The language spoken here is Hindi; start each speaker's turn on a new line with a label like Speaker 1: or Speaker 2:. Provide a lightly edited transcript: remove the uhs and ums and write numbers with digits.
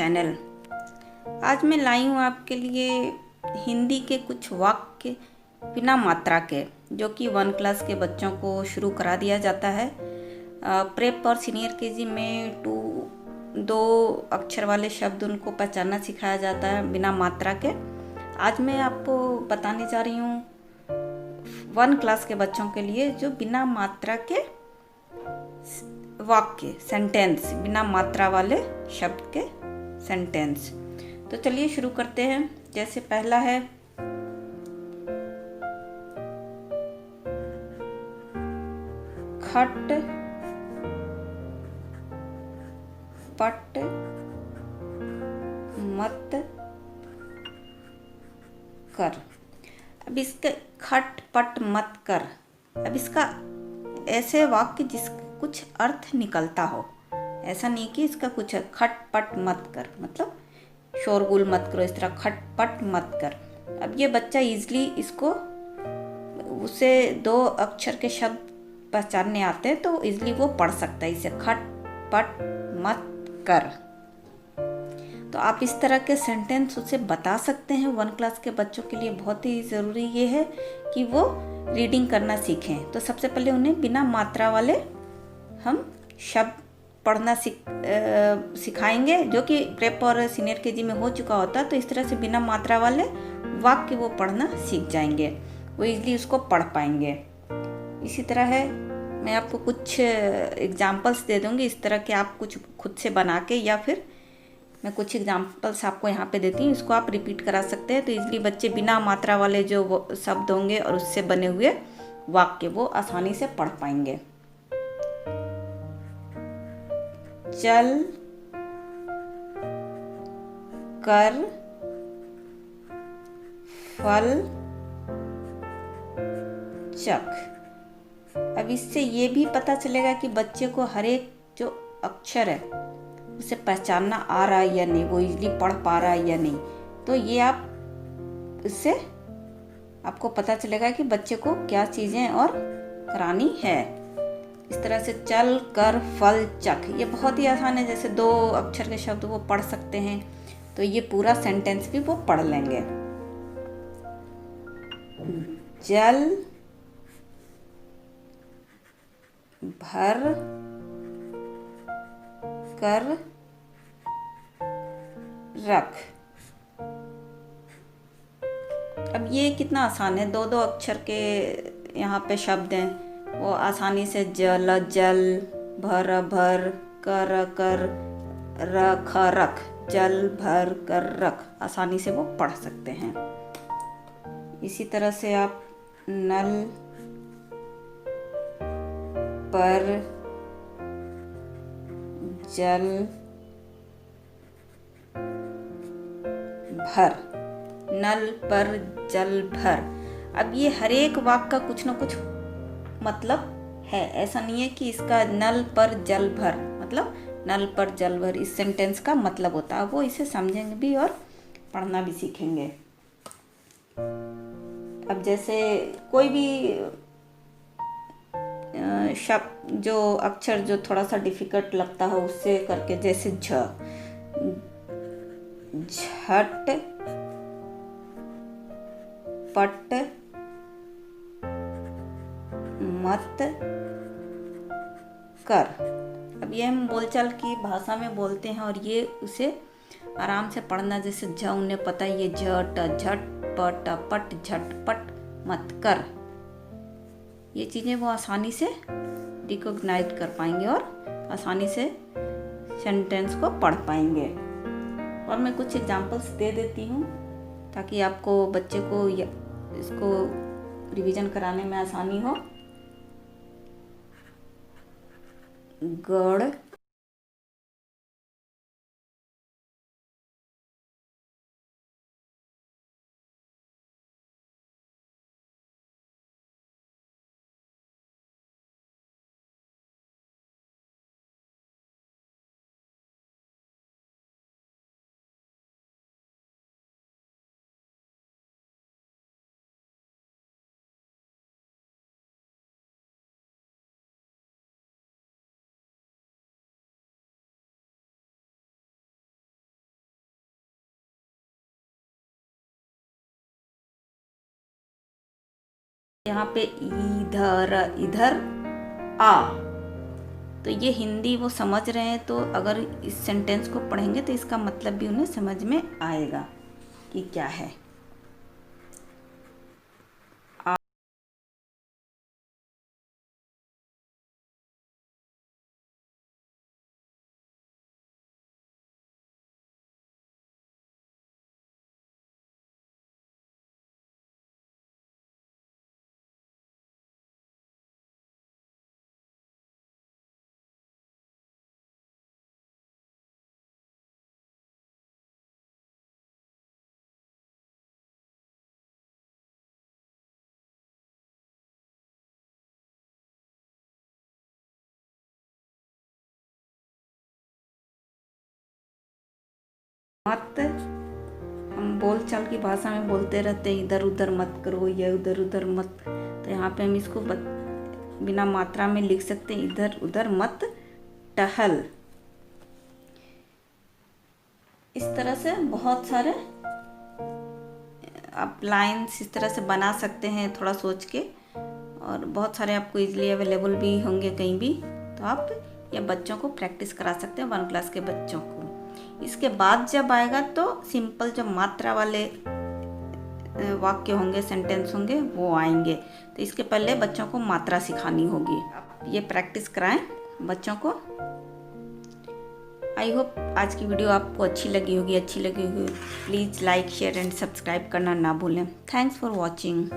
Speaker 1: चैनल। आज मैं लाई हूँ आपके लिए हिंदी के कुछ वाक्य बिना मात्रा के, जो कि 1 क्लास के बच्चों को शुरू करा दिया जाता है। प्रेप और सीनियर केजी में 2 अक्षर वाले शब्द उनको पहचानना सिखाया जाता है बिना मात्रा के। आज मैं आपको बताने जा रही हूँ 1 क्लास के बच्चों के लिए जो बिना मात्रा के वाक्य, सेंटेंस, बिना मात्रा वाले शब्द के सेंटेंस। तो चलिए शुरू करते हैं। जैसे पहला है खट पट मत कर। अब इसके खट पट मत कर, अब इसका ऐसे वाक्य जिसका कुछ अर्थ निकलता हो, ऐसा नहीं कि इसका कुछ खट पट मत कर मतलब शोरगुल मत करो, इस तरह खट पट मत कर। अब ये बच्चा इजली इसको, उसे 2 अक्षर के शब्द पहचानने आते हैं तो इजली वो पढ़ सकता है इसे, खट पट मत कर। तो आप इस तरह के सेंटेंस उसे बता सकते हैं। 1 क्लास के बच्चों के लिए बहुत ही ज़रूरी ये है कि वो रीडिंग करना सीखें। तो सबसे पहले उन्हें बिना मात्रा वाले हम शब्द पढ़ना सिखाएंगे, जो कि प्रेप और सीनियर केजी में हो चुका होता है। तो इस तरह से बिना मात्रा वाले वाक्य वो पढ़ना सीख जाएंगे, वो इजली उसको पढ़ पाएंगे। इसी तरह है, मैं आपको कुछ एग्जाम्पल्स दे दूँगी, इस तरह के आप कुछ खुद से बना के, या फिर मैं कुछ एग्जाम्पल्स आपको यहाँ पे देती हूँ, इसको आप रिपीट करा सकते हैं। तो इजली बच्चे बिना मात्रा वाले जो शब्द होंगे और उससे बने हुए वाक्य वो आसानी से पढ़ पाएंगे। चल कर फल चख। अब इससे ये भी पता चलेगा कि बच्चे को हर एक जो अक्षर है उसे पहचानना आ रहा है या नहीं, वो इजली पढ़ पा रहा है या नहीं। तो ये आप इससे आपको पता चलेगा कि बच्चे को क्या चीज़ें और करानी है। इस तरह से चल कर फल चख, ये बहुत ही आसान है। जैसे 2 अक्षर के शब्द वो पढ़ सकते हैं, तो ये पूरा सेंटेंस भी वो पढ़ लेंगे। जल भर कर रख। अब ये कितना आसान है, 2 अक्षर के यहाँ पे शब्द हैं, वो आसानी से जल जल, भर भर, कर रख रख, जल भर कर रख, आसानी से वो पढ़ सकते हैं। इसी तरह से आप नल पर जल भर, नल पर जल भर। अब ये हर एक वाक्य का कुछ ना कुछ मतलब है, ऐसा नहीं है कि इसका नल पर जल भर मतलब नल पर जल भर इस सेंटेंस का मतलब होता है। वो इसे समझेंगे भी और पढ़ना भी सीखेंगे। अब जैसे कोई भी शब्द, जो अक्षर जो थोड़ा सा डिफिकल्ट लगता है उससे करके, जैसे झट पट मत कर। अब ये हम बोलचाल की भाषा में बोलते हैं और ये उसे आराम से पढ़ना, जैसे झ उन्हें पता है ये झट झट पट पट झटपट मत कर। ये चीज़ें वो आसानी से रिकॉग्नाइज कर पाएंगे और आसानी से सेंटेंस को पढ़ पाएंगे। और मैं कुछ एग्जांपल्स दे देती हूँ ताकि आपको, बच्चे को इसको रिवीजन कराने में आसानी हो। गढ़ यहाँ पे इधर इधर आ, तो ये हिंदी वो समझ रहे हैं, तो अगर इस सेंटेंस को पढ़ेंगे तो इसका मतलब भी उन्हें समझ में आएगा कि क्या है। मत हम बोलचाल की भाषा में बोलते रहते हैं, इधर उधर मत करो या उधर उधर मत, तो यहाँ पे हम इसको बिना मात्रा में लिख सकते हैं, इधर उधर मत टहल। इस तरह से बहुत सारे आप लाइन्स इस तरह से बना सकते हैं थोड़ा सोच के, और बहुत सारे आपको इजीली अवेलेबल भी होंगे कहीं भी, तो आप ये बच्चों को प्रैक्टिस करा सकते हैं, 1 क्लास के बच्चों को। इसके बाद जब आएगा तो सिंपल जो मात्रा वाले वाक्य होंगे, सेंटेंस होंगे, वो आएंगे। तो इसके पहले बच्चों को मात्रा सिखानी होगी। आप ये प्रैक्टिस कराएं बच्चों को। आई होप आज की वीडियो आपको अच्छी लगी होगी। Please like share and subscribe करना ना भूलें। Thanks for watching.